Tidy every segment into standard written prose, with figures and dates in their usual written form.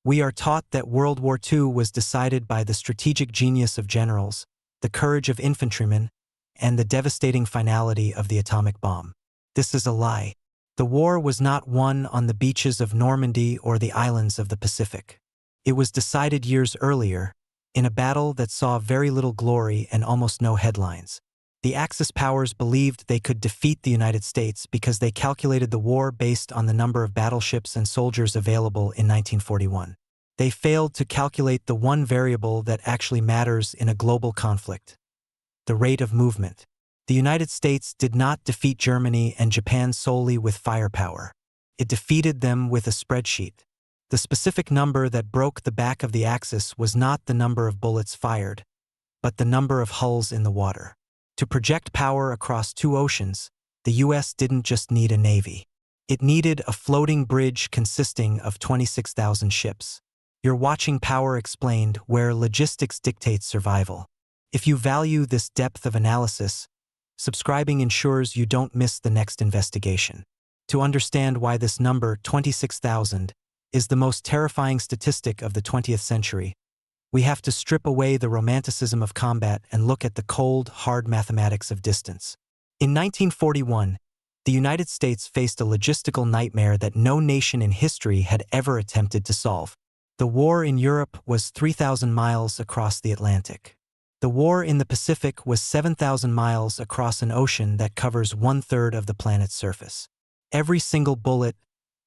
We are taught that World War II was decided by the strategic genius of generals, the courage of infantrymen, and the devastating finality of the atomic bomb. This is a lie. The war was not won on the beaches of Normandy or the islands of the Pacific. It was decided years earlier, in a battle that saw very little glory and almost no headlines. The Axis powers believed they could defeat the United States because they calculated the war based on the number of battleships and soldiers available in 1941. They failed to calculate the one variable that actually matters in a global conflict: the rate of movement. The United States did not defeat Germany and Japan solely with firepower. It defeated them with a spreadsheet. The specific number that broke the back of the Axis was not the number of bullets fired, but the number of hulls in the water. To project power across two oceans, the U.S. didn't just need a navy. It needed a floating bridge consisting of 26,000 ships. You're watching Power Explained, where logistics dictates survival. If you value this depth of analysis, subscribing ensures you don't miss the next investigation. To understand why this number, 26,000, is the most terrifying statistic of the 20th century, we have to strip away the romanticism of combat and look at the cold, hard mathematics of distance. In 1941, the United States faced a logistical nightmare that no nation in history had ever attempted to solve. The war in Europe was 3,000 miles across the Atlantic. The war in the Pacific was 7,000 miles across an ocean that covers 1/3 of the planet's surface. Every single bullet,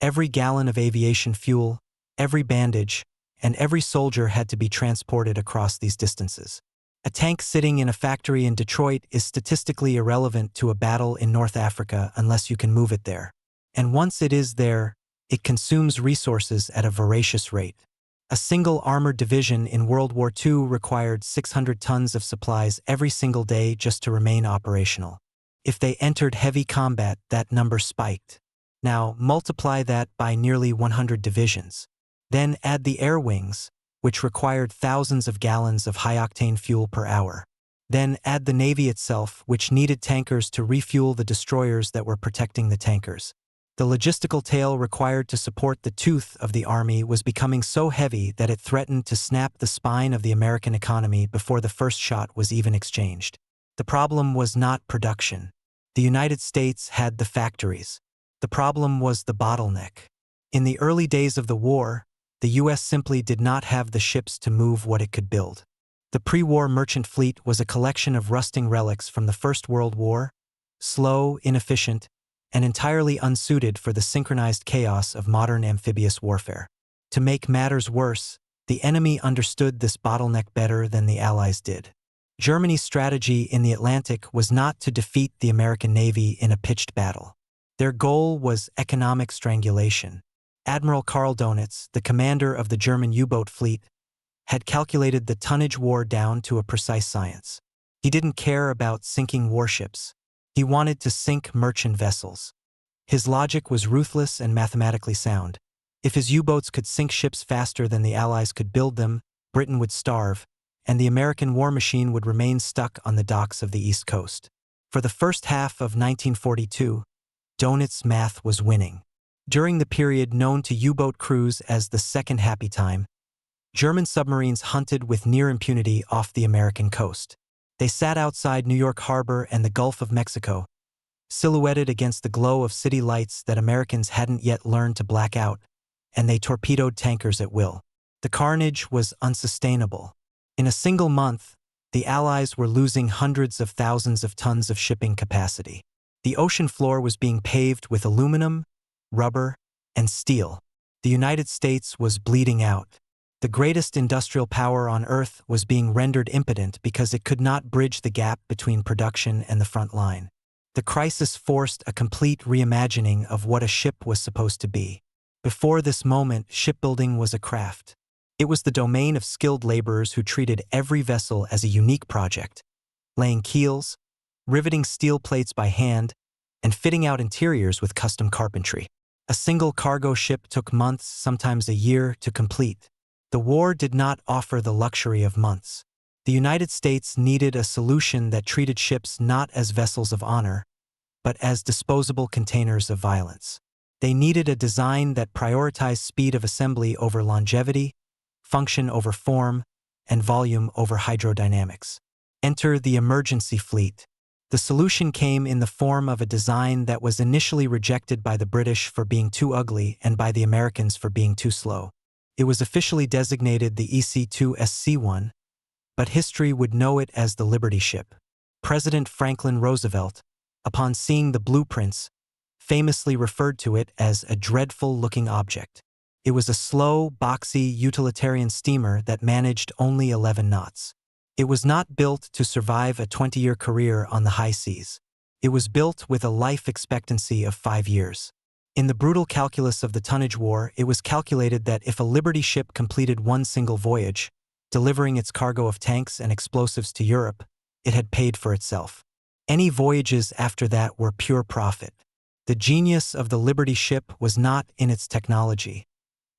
every gallon of aviation fuel, every bandage, and every soldier had to be transported across these distances. A tank sitting in a factory in Detroit is statistically irrelevant to a battle in North Africa unless you can move it there. And once it is there, it consumes resources at a voracious rate. A single armored division in World War II required 600 tons of supplies every single day just to remain operational. If they entered heavy combat, that number spiked. Now, multiply that by nearly 100 divisions. Then add the air wings, which required thousands of gallons of high-octane fuel per hour. Then add the Navy itself, which needed tankers to refuel the destroyers that were protecting the tankers. The logistical tail required to support the tooth of the Army was becoming so heavy that it threatened to snap the spine of the American economy before the first shot was even exchanged. The problem was not production. The United States had the factories. The problem was the bottleneck. In the early days of the war, the U.S. simply did not have the ships to move what it could build. The pre-war merchant fleet was a collection of rusting relics from the First World War, slow, inefficient, and entirely unsuited for the synchronized chaos of modern amphibious warfare. To make matters worse, the enemy understood this bottleneck better than the Allies did. Germany's strategy in the Atlantic was not to defeat the American Navy in a pitched battle. Their goal was economic strangulation. Admiral Karl Donitz, the commander of the German U-boat fleet, had calculated the tonnage war down to a precise science. He didn't care about sinking warships. He wanted to sink merchant vessels. His logic was ruthless and mathematically sound. If his U-boats could sink ships faster than the Allies could build them, Britain would starve, and the American war machine would remain stuck on the docks of the East Coast. For the first half of 1942, Donitz's math was winning. During the period known to U-boat crews as the Second Happy Time, German submarines hunted with near impunity off the American coast. They sat outside New York Harbor and the Gulf of Mexico, silhouetted against the glow of city lights that Americans hadn't yet learned to black out, and they torpedoed tankers at will. The carnage was unsustainable. In a single month, the Allies were losing hundreds of thousands of tons of shipping capacity. The ocean floor was being paved with aluminum, rubber, and steel. The United States was bleeding out. The greatest industrial power on Earth was being rendered impotent because it could not bridge the gap between production and the front line. The crisis forced a complete reimagining of what a ship was supposed to be. Before this moment, shipbuilding was a craft. It was the domain of skilled laborers who treated every vessel as a unique project, laying keels, riveting steel plates by hand, and fitting out interiors with custom carpentry. A single cargo ship took months, sometimes a year, to complete. The war did not offer the luxury of months. The United States needed a solution that treated ships not as vessels of honor, but as disposable containers of violence. They needed a design that prioritized speed of assembly over longevity, function over form, and volume over hydrodynamics. Enter the emergency fleet. The solution came in the form of a design that was initially rejected by the British for being too ugly and by the Americans for being too slow. It was officially designated the EC-2SC-1, but history would know it as the Liberty ship. President Franklin Roosevelt, upon seeing the blueprints, famously referred to it as a dreadful-looking object. It was a slow, boxy, utilitarian steamer that managed only 11 knots. It was not built to survive a 20-year career on the high seas. It was built with a life expectancy of 5 years. In the brutal calculus of the tonnage war, it was calculated that if a Liberty ship completed one single voyage, delivering its cargo of tanks and explosives to Europe, it had paid for itself. Any voyages after that were pure profit. The genius of the Liberty ship was not in its technology,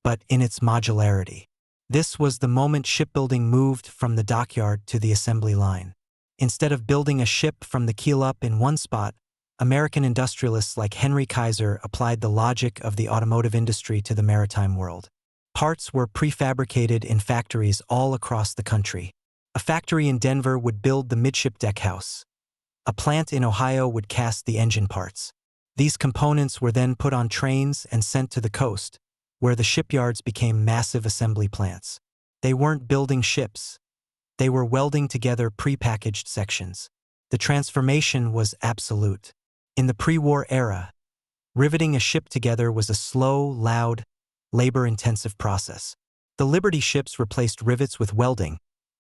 but in its modularity. This was the moment shipbuilding moved from the dockyard to the assembly line. Instead of building a ship from the keel up in one spot, American industrialists like Henry Kaiser applied the logic of the automotive industry to the maritime world. Parts were prefabricated in factories all across the country. A factory in Denver would build the midship deck house. A plant in Ohio would cast the engine parts. These components were then put on trains and sent to the coast, where the shipyards became massive assembly plants. They weren't building ships. They were welding together prepackaged sections. The transformation was absolute. In the pre-war era, riveting a ship together was a slow, loud, labor-intensive process. The Liberty ships replaced rivets with welding,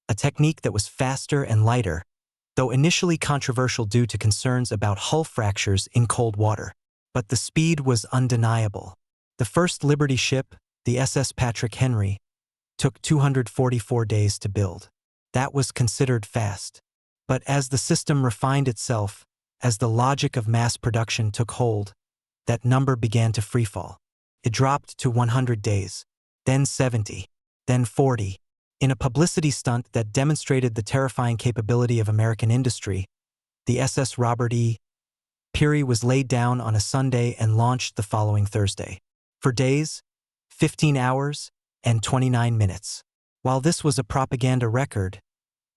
a technique that was faster and lighter, though initially controversial due to concerns about hull fractures in cold water. But the speed was undeniable. The first Liberty ship, the SS Patrick Henry, took 244 days to build. That was considered fast. But as the system refined itself, as the logic of mass production took hold, that number began to freefall. It dropped to 100 days, then 70, then 40. In a publicity stunt that demonstrated the terrifying capability of American industry, the SS Robert E. Peary was laid down on a Sunday and launched the following Thursday. For days, 15 hours, and 29 minutes. While this was a propaganda record,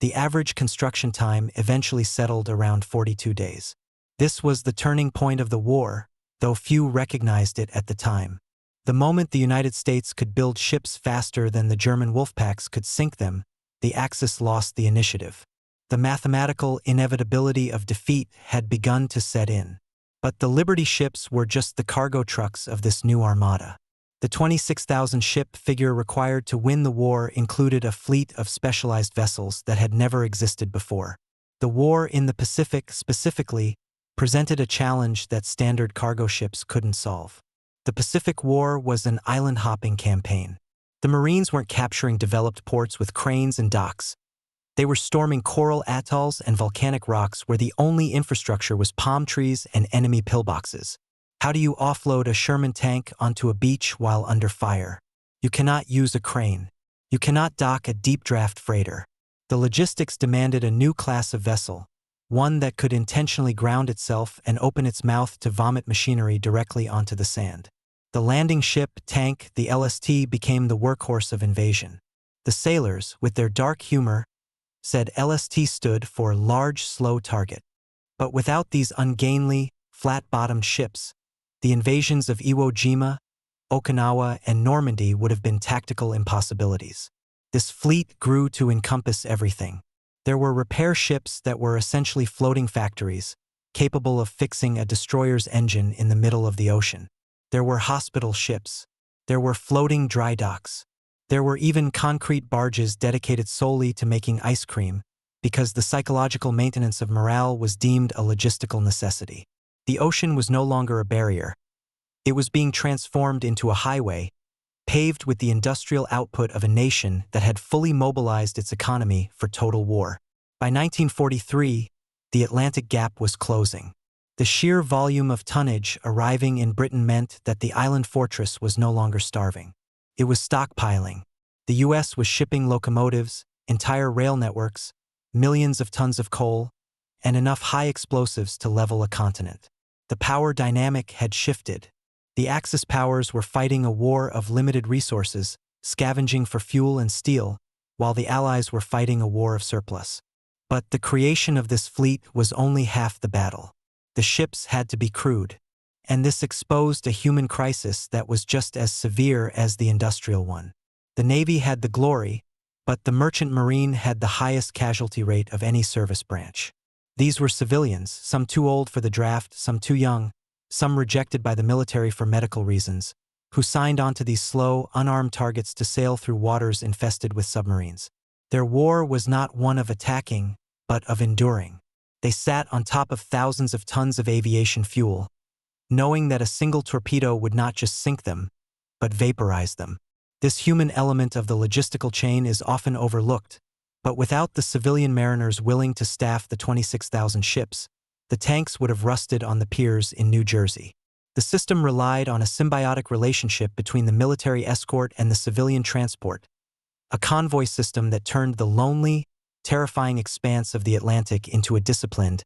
the average construction time eventually settled around 42 days. This was the turning point of the war, though few recognized it at the time. The moment the United States could build ships faster than the German wolfpacks could sink them, the Axis lost the initiative. The mathematical inevitability of defeat had begun to set in. But the Liberty ships were just the cargo trucks of this new armada. The 26,000 ship figure required to win the war included a fleet of specialized vessels that had never existed before. The war in the Pacific, specifically, presented a challenge that standard cargo ships couldn't solve. The Pacific War was an island-hopping campaign. The Marines weren't capturing developed ports with cranes and docks. They were storming coral atolls and volcanic rocks where the only infrastructure was palm trees and enemy pillboxes. How do you offload a Sherman tank onto a beach while under fire? You cannot use a crane. You cannot dock a deep-draft freighter. The logistics demanded a new class of vessel, one that could intentionally ground itself and open its mouth to vomit machinery directly onto the sand. The landing ship tank, the LST, became the workhorse of invasion. The sailors, with their dark humor, said LST stood for large, slow target. But without these ungainly, flat-bottomed ships, the invasions of Iwo Jima, Okinawa, and Normandy would have been tactical impossibilities. This fleet grew to encompass everything. There were repair ships that were essentially floating factories, capable of fixing a destroyer's engine in the middle of the ocean. There were hospital ships. There were floating dry docks. There were even concrete barges dedicated solely to making ice cream, because the psychological maintenance of morale was deemed a logistical necessity. The ocean was no longer a barrier. It was being transformed into a highway, paved with the industrial output of a nation that had fully mobilized its economy for total war. By 1943, the Atlantic Gap was closing. The sheer volume of tonnage arriving in Britain meant that the island fortress was no longer starving. It was stockpiling. The U.S. was shipping locomotives, entire rail networks, millions of tons of coal, and enough high explosives to level a continent. The power dynamic had shifted. The Axis powers were fighting a war of limited resources, scavenging for fuel and steel, while the Allies were fighting a war of surplus. But the creation of this fleet was only half the battle. The ships had to be crewed, and this exposed a human crisis that was just as severe as the industrial one. The Navy had the glory, but the Merchant Marine had the highest casualty rate of any service branch. These were civilians, some too old for the draft, some too young, some rejected by the military for medical reasons, who signed on to these slow, unarmed targets to sail through waters infested with submarines. Their war was not one of attacking, but of enduring. They sat on top of thousands of tons of aviation fuel, knowing that a single torpedo would not just sink them, but vaporize them. This human element of the logistical chain is often overlooked, but without the civilian mariners willing to staff the 26,000 ships, the tanks would have rusted on the piers in New Jersey. The system relied on a symbiotic relationship between the military escort and the civilian transport, a convoy system that turned the lonely, terrifying expanse of the Atlantic into a disciplined,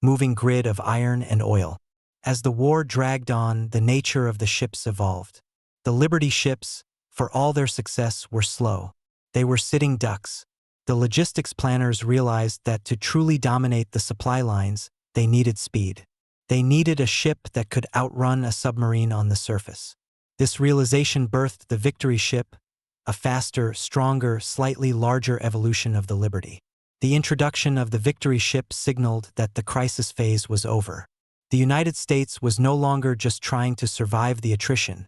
moving grid of iron and oil. As the war dragged on, the nature of the ships evolved. The Liberty ships, for all their success, were slow. They were sitting ducks. The logistics planners realized that to truly dominate the supply lines, they needed speed. They needed a ship that could outrun a submarine on the surface. This realization birthed the Victory ship, a faster, stronger, slightly larger evolution of the Liberty. The introduction of the Victory ship signaled that the crisis phase was over. The United States was no longer just trying to survive the attrition.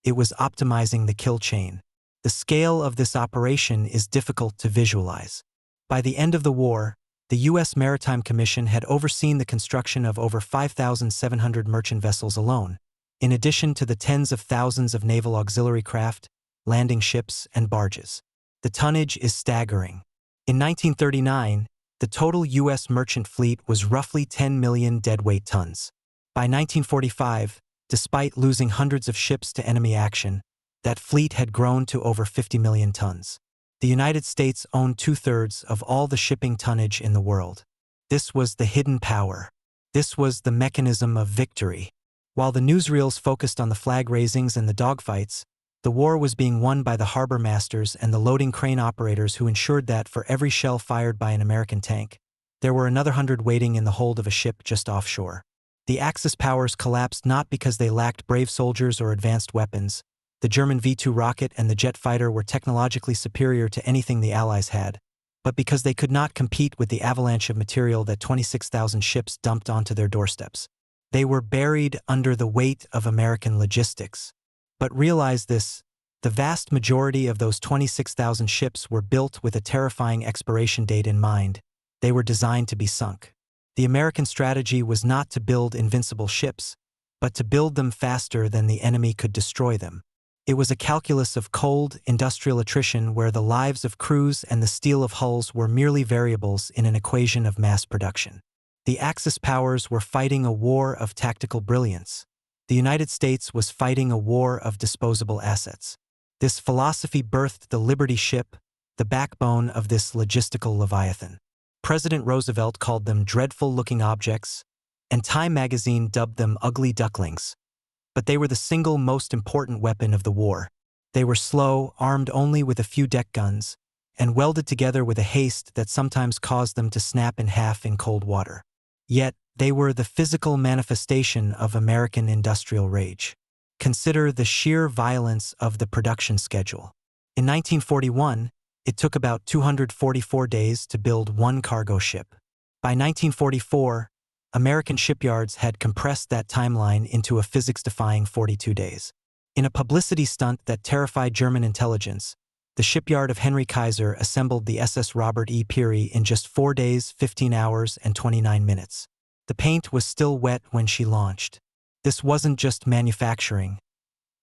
It was optimizing the kill chain. The scale of this operation is difficult to visualize. By the end of the war, the U.S. Maritime Commission had overseen the construction of over 5,700 merchant vessels alone, in addition to the tens of thousands of naval auxiliary craft, landing ships, and barges. The tonnage is staggering. In 1939, the total U.S. merchant fleet was roughly 10 million deadweight tons. By 1945, despite losing hundreds of ships to enemy action, that fleet had grown to over 50 million tons. The United States owned 2/3 of all the shipping tonnage in the world. This was the hidden power. This was the mechanism of victory. While the newsreels focused on the flag raisings and the dogfights, the war was being won by the harbor masters and the loading crane operators who ensured that for every shell fired by an American tank, there were another 100 waiting in the hold of a ship just offshore. The Axis powers collapsed not because they lacked brave soldiers or advanced weapons. The German V-2 rocket and the jet fighter were technologically superior to anything the Allies had, but because they could not compete with the avalanche of material that 26,000 ships dumped onto their doorsteps. They were buried under the weight of American logistics. But realize this, the vast majority of those 26,000 ships were built with a terrifying expiration date in mind. They were designed to be sunk. The American strategy was not to build invincible ships, but to build them faster than the enemy could destroy them. It was a calculus of cold, industrial attrition where the lives of crews and the steel of hulls were merely variables in an equation of mass production. The Axis powers were fighting a war of tactical brilliance. The United States was fighting a war of disposable assets. This philosophy birthed the Liberty ship, the backbone of this logistical leviathan. President Roosevelt called them dreadful-looking objects, and Time magazine dubbed them ugly ducklings. But they were the single most important weapon of the war. They were slow, armed only with a few deck guns, and welded together with a haste that sometimes caused them to snap in half in cold water. Yet, they were the physical manifestation of American industrial rage. Consider the sheer violence of the production schedule. In 1941, it took about 244 days to build one cargo ship. By 1944, American shipyards had compressed that timeline into a physics-defying 42 days. In a publicity stunt that terrified German intelligence, the shipyard of Henry Kaiser assembled the SS Robert E. Peary in just 4 days, 15 hours, and 29 minutes. The paint was still wet when she launched. This wasn't just manufacturing.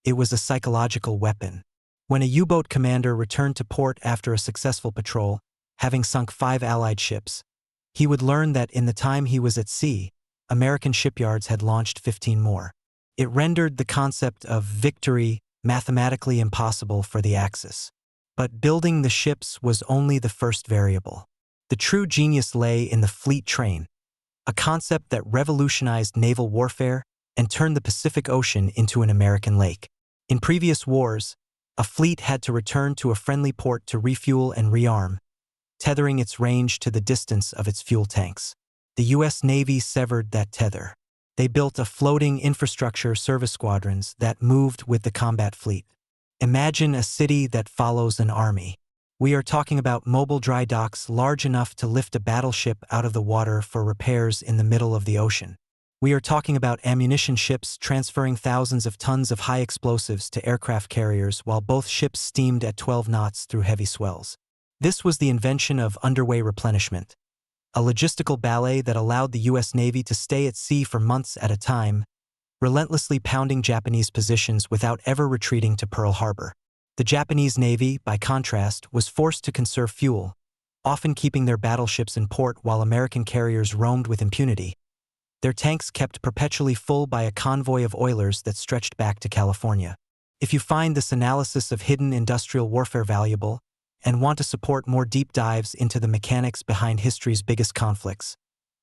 It was a psychological weapon. When a U-boat commander returned to port after a successful patrol, having sunk 5 Allied ships, he would learn that in the time he was at sea, American shipyards had launched 15 more. It rendered the concept of victory mathematically impossible for the Axis. But building the ships was only the first variable. The true genius lay in the fleet train, a concept that revolutionized naval warfare and turn the Pacific Ocean into an American lake. In previous wars, a fleet had to return to a friendly port to refuel and rearm, tethering its range to the distance of its fuel tanks. The U.S. Navy severed that tether. They built a floating infrastructure service squadrons that moved with the combat fleet. Imagine a city that follows an army. We are talking about mobile dry docks large enough to lift a battleship out of the water for repairs in the middle of the ocean. We are talking about ammunition ships transferring thousands of tons of high explosives to aircraft carriers while both ships steamed at 12 knots through heavy swells. This was the invention of underway replenishment, a logistical ballet that allowed the U.S. Navy to stay at sea for months at a time, relentlessly pounding Japanese positions without ever retreating to Pearl Harbor. The Japanese Navy, by contrast, was forced to conserve fuel, often keeping their battleships in port while American carriers roamed with impunity. Their tanks kept perpetually full by a convoy of oilers that stretched back to California. If you find this analysis of hidden industrial warfare valuable and want to support more deep dives into the mechanics behind history's biggest conflicts,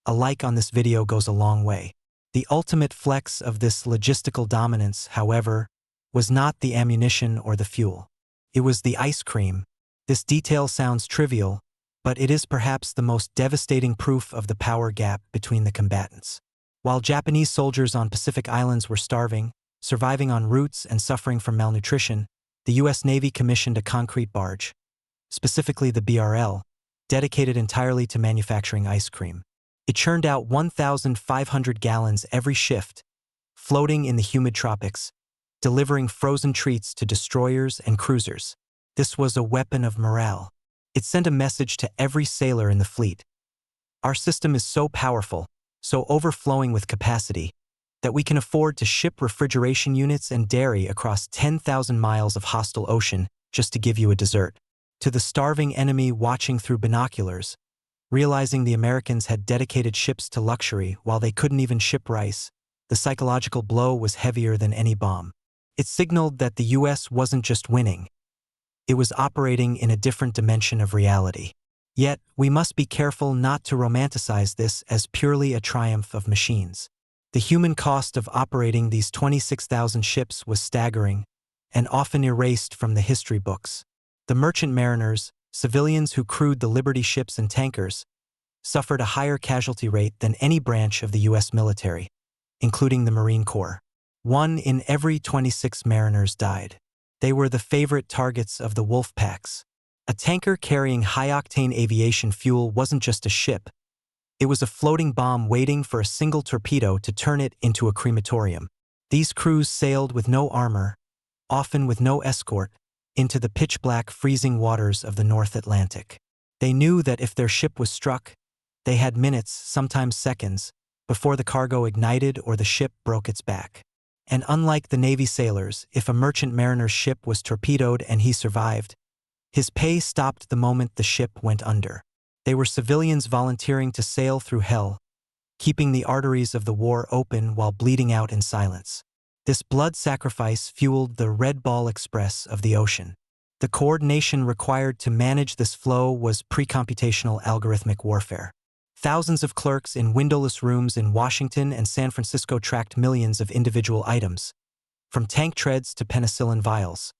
a like on this video goes a long way. The ultimate flex of this logistical dominance, however, was not the ammunition or the fuel. It was the ice cream. This detail sounds trivial, but it is perhaps the most devastating proof of the power gap between the combatants. While Japanese soldiers on Pacific Islands were starving, surviving on roots and suffering from malnutrition, the U.S. Navy commissioned a concrete barge, specifically the BRL, dedicated entirely to manufacturing ice cream. It churned out 1,500 gallons every shift, floating in the humid tropics, delivering frozen treats to destroyers and cruisers. This was a weapon of morale. It sent a message to every sailor in the fleet. Our system is so powerful, so overflowing with capacity, that we can afford to ship refrigeration units and dairy across 10,000 miles of hostile ocean just to give you a dessert. To the starving enemy watching through binoculars, realizing the Americans had dedicated ships to luxury while they couldn't even ship rice, the psychological blow was heavier than any bomb. It signaled that the U.S. wasn't just winning. It was operating in a different dimension of reality. Yet, we must be careful not to romanticize this as purely a triumph of machines. The human cost of operating these 26,000 ships was staggering and often erased from the history books. The merchant mariners, civilians who crewed the Liberty ships and tankers, suffered a higher casualty rate than any branch of the U.S. military, including the Marine Corps. 1 in every 26 mariners died. They were the favorite targets of the wolf packs. A tanker carrying high-octane aviation fuel wasn't just a ship. It was a floating bomb waiting for a single torpedo to turn it into a crematorium. These crews sailed with no armor, often with no escort, into the pitch-black freezing waters of the North Atlantic. They knew that if their ship was struck, they had minutes, sometimes seconds, before the cargo ignited or the ship broke its back. And unlike the Navy sailors, if a merchant mariner's ship was torpedoed and he survived, his pay stopped the moment the ship went under. They were civilians volunteering to sail through hell, keeping the arteries of the war open while bleeding out in silence. This blood sacrifice fueled the Red Ball Express of the ocean. The coordination required to manage this flow was pre-computational algorithmic warfare. Thousands of clerks in windowless rooms in Washington and San Francisco tracked millions of individual items, from tank treads to penicillin vials,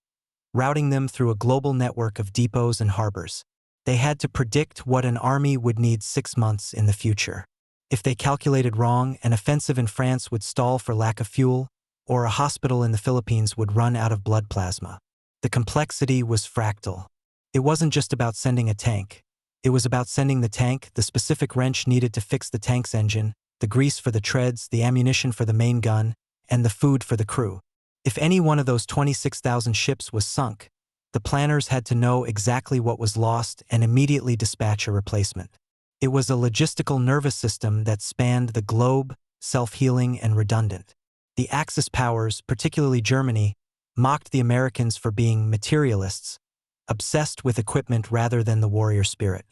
routing them through a global network of depots and harbors. They had to predict what an army would need 6 months in the future. If they calculated wrong, an offensive in France would stall for lack of fuel, or a hospital in the Philippines would run out of blood plasma. The complexity was fractal. It wasn't just about sending a tank. It was about sending the tank, the specific wrench needed to fix the tank's engine, the grease for the treads, the ammunition for the main gun, and the food for the crew. If any one of those 26,000 ships was sunk, the planners had to know exactly what was lost and immediately dispatch a replacement. It was a logistical nervous system that spanned the globe, self-healing and redundant. The Axis powers, particularly Germany, mocked the Americans for being materialists, obsessed with equipment rather than the warrior spirit.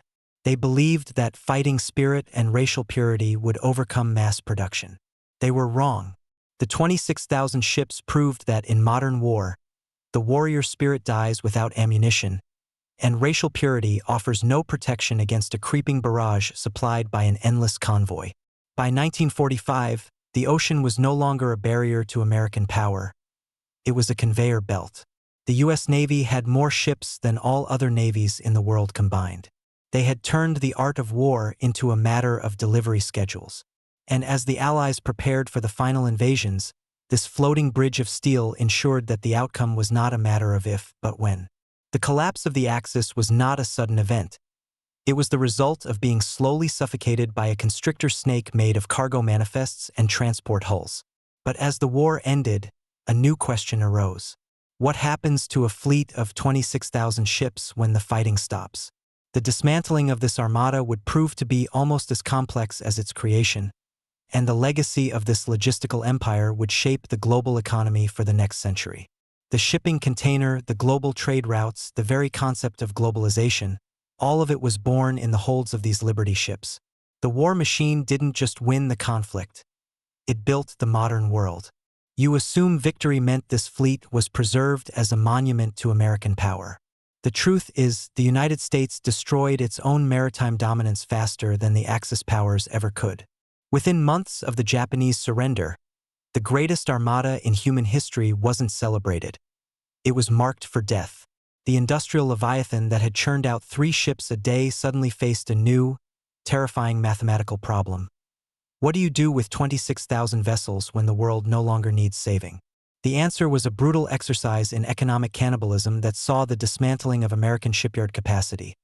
They believed that fighting spirit and racial purity would overcome mass production. They were wrong. The 26,000 ships proved that in modern war, the warrior spirit dies without ammunition, and racial purity offers no protection against a creeping barrage supplied by an endless convoy. By 1945, The ocean was no longer a barrier to American power. It was a conveyor belt. The U.S. Navy had more ships than all other navies in the world combined. They had turned the art of war into a matter of delivery schedules. And as the Allies prepared for the final invasions, this floating bridge of steel ensured that the outcome was not a matter of if, but when. The collapse of the Axis was not a sudden event. It was the result of being slowly suffocated by a constrictor snake made of cargo manifests and transport hulls. But as the war ended, a new question arose. What happens to a fleet of 26,000 ships when the fighting stops? The dismantling of this armada would prove to be almost as complex as its creation, and the legacy of this logistical empire would shape the global economy for the next century. The shipping container, the global trade routes, the very concept of globalization, all of it was born in the holds of these Liberty ships. The war machine didn't just win the conflict. It built the modern world. You assume victory meant this fleet was preserved as a monument to American power. The truth is, the United States destroyed its own maritime dominance faster than the Axis powers ever could. Within months of the Japanese surrender, the greatest armada in human history wasn't celebrated. It was marked for death. The industrial Leviathan that had churned out 3 ships a day suddenly faced a new, terrifying mathematical problem. What do you do with 26,000 vessels when the world no longer needs saving? The answer was a brutal exercise in economic cannibalism that saw the dismantling of American shipyard capacity.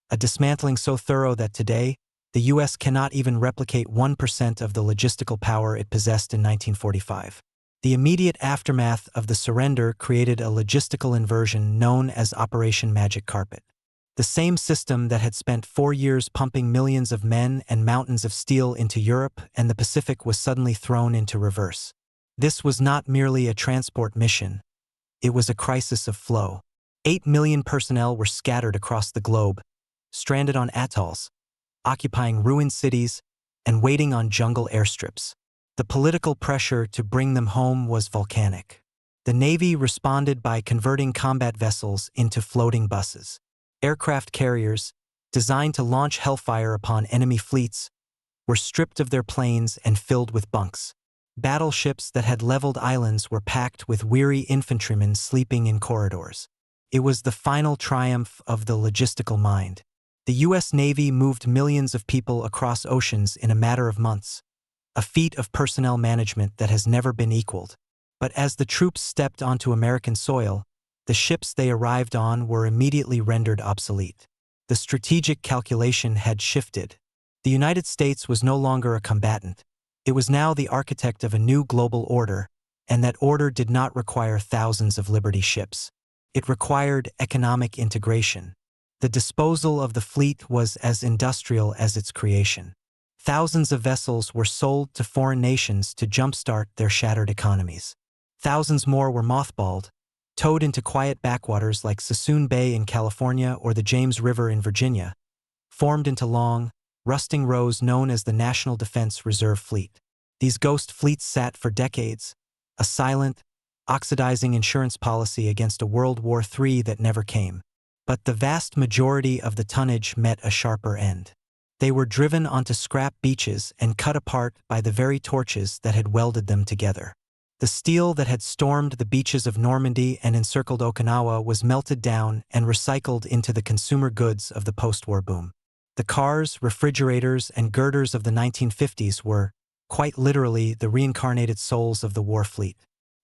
A dismantling so thorough that today, the U.S. cannot even replicate 1% of the logistical power it possessed in 1945. The immediate aftermath of the surrender created a logistical inversion known as Operation Magic Carpet. The same system that had spent 4 years pumping millions of men and mountains of steel into Europe and the Pacific was suddenly thrown into reverse. This was not merely a transport mission. It was a crisis of flow. 8 million personnel were scattered across the globe, stranded on atolls, occupying ruined cities, and waiting on jungle airstrips. The political pressure to bring them home was volcanic. The Navy responded by converting combat vessels into floating buses. Aircraft carriers, designed to launch hellfire upon enemy fleets, were stripped of their planes and filled with bunks. Battleships that had leveled islands were packed with weary infantrymen sleeping in corridors. It was the final triumph of the logistical mind. The U.S. Navy moved millions of people across oceans in a matter of months, a feat of personnel management that has never been equaled. But as the troops stepped onto American soil, the ships they arrived on were immediately rendered obsolete. The strategic calculation had shifted. The United States was no longer a combatant. It was now the architect of a new global order, and that order did not require thousands of Liberty ships. It required economic integration. The disposal of the fleet was as industrial as its creation. Thousands of vessels were sold to foreign nations to jumpstart their shattered economies. Thousands more were mothballed, towed into quiet backwaters like Sassoon Bay in California or the James River in Virginia, formed into long, rusting rows known as the National Defense Reserve Fleet. These ghost fleets sat for decades, a silent, oxidizing insurance policy against a World War III that never came. But the vast majority of the tonnage met a sharper end. They were driven onto scrap beaches and cut apart by the very torches that had welded them together. The steel that had stormed the beaches of Normandy and encircled Okinawa was melted down and recycled into the consumer goods of the post-war boom. The cars, refrigerators, and girders of the 1950s were, quite literally, the reincarnated souls of the war fleet.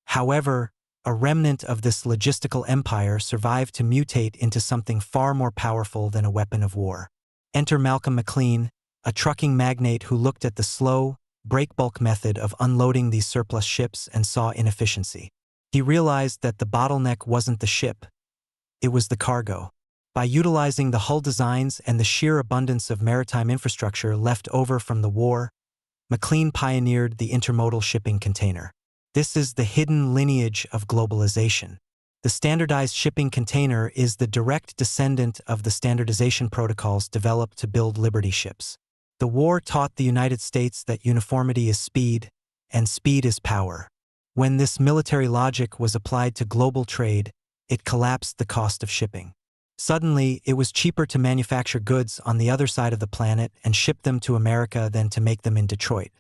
However, a remnant of this logistical empire survived to mutate into something far more powerful than a weapon of war. Enter Malcolm McLean, a trucking magnate who looked at the slow, breakbulk method of unloading these surplus ships and saw inefficiency. He realized that the bottleneck wasn't the ship, it was the cargo. By utilizing the hull designs and the sheer abundance of maritime infrastructure left over from the war, McLean pioneered the intermodal shipping container. This is the hidden lineage of globalization. The standardized shipping container is the direct descendant of the standardization protocols developed to build Liberty ships. The war taught the United States that uniformity is speed, and speed is power. When this military logic was applied to global trade, it collapsed the cost of shipping. Suddenly, it was cheaper to manufacture goods on the other side of the planet and ship them to America than to make them in Detroit.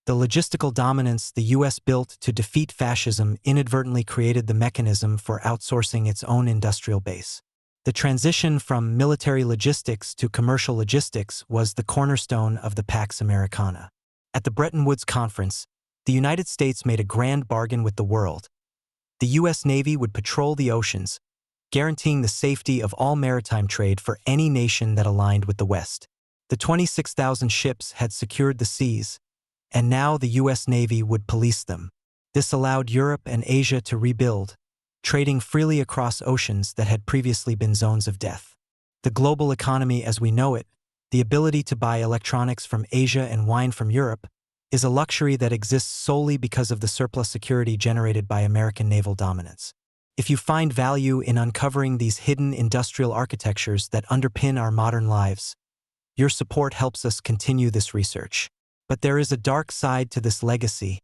The logistical dominance the U.S. built to defeat fascism inadvertently created the mechanism for outsourcing its own industrial base. The transition from military logistics to commercial logistics was the cornerstone of the Pax Americana. At the Bretton Woods Conference, the United States made a grand bargain with the world. The U.S. Navy would patrol the oceans, guaranteeing the safety of all maritime trade for any nation that aligned with the West. The 26,000 ships had secured the seas, and now the U.S. Navy would police them. This allowed Europe and Asia to rebuild, trading freely across oceans that had previously been zones of death. The global economy as we know it, the ability to buy electronics from Asia and wine from Europe, is a luxury that exists solely because of the surplus security generated by American naval dominance. If you find value in uncovering these hidden industrial architectures that underpin our modern lives, your support helps us continue this research. But there is a dark side to this legacy,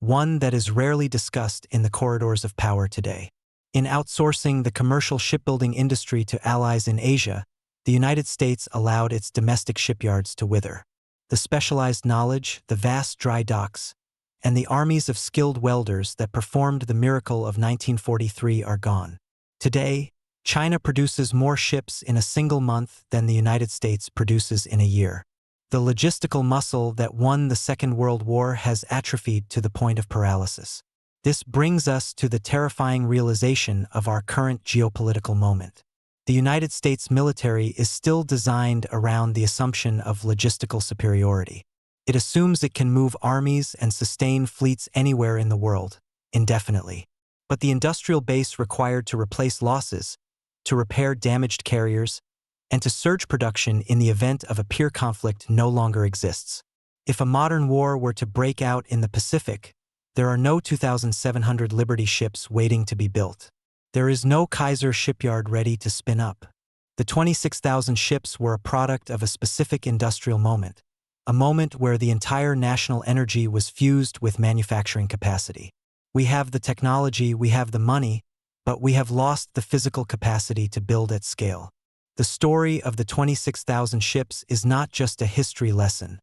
one that is rarely discussed in the corridors of power today. In outsourcing the commercial shipbuilding industry to allies in Asia, the United States allowed its domestic shipyards to wither. The specialized knowledge, the vast dry docks, and the armies of skilled welders that performed the miracle of 1943 are gone. Today, China produces more ships in a single month than the United States produces in a year. The logistical muscle that won the Second World War has atrophied to the point of paralysis. This brings us to the terrifying realization of our current geopolitical moment. The United States military is still designed around the assumption of logistical superiority. It assumes it can move armies and sustain fleets anywhere in the world, indefinitely. But the industrial base required to replace losses, to repair damaged carriers, and to surge production in the event of a peer conflict no longer exists. If a modern war were to break out in the Pacific, there are no 2,700 Liberty ships waiting to be built. There is no Kaiser shipyard ready to spin up. The 26,000 ships were a product of a specific industrial moment, a moment where the entire national energy was fused with manufacturing capacity. We have the technology, we have the money, but we have lost the physical capacity to build at scale. The story of the 26,000 ships is not just a history lesson.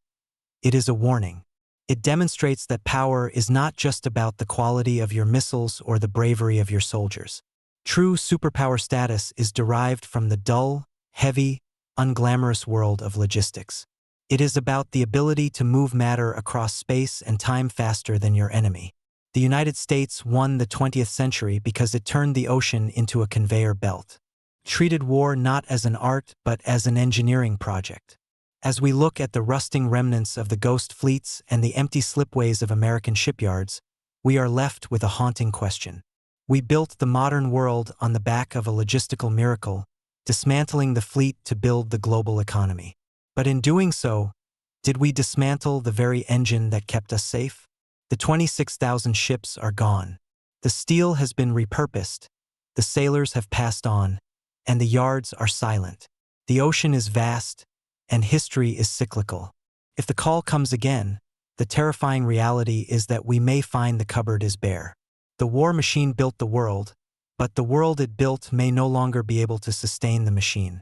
It is a warning. It demonstrates that power is not just about the quality of your missiles or the bravery of your soldiers. True superpower status is derived from the dull, heavy, unglamorous world of logistics. It is about the ability to move matter across space and time faster than your enemy. The United States won the 20th century because it turned the ocean into a conveyor belt. Treated war not as an art but as an engineering project. As we look at the rusting remnants of the ghost fleets and the empty slipways of American shipyards, we are left with a haunting question. We built the modern world on the back of a logistical miracle, dismantling the fleet to build the global economy. But in doing so, did we dismantle the very engine that kept us safe? The 26,000 ships are gone. The steel has been repurposed, the sailors have passed on, and the yards are silent. The ocean is vast, and history is cyclical. If the call comes again, the terrifying reality is that we may find the cupboard is bare. The war machine built the world, but the world it built may no longer be able to sustain the machine.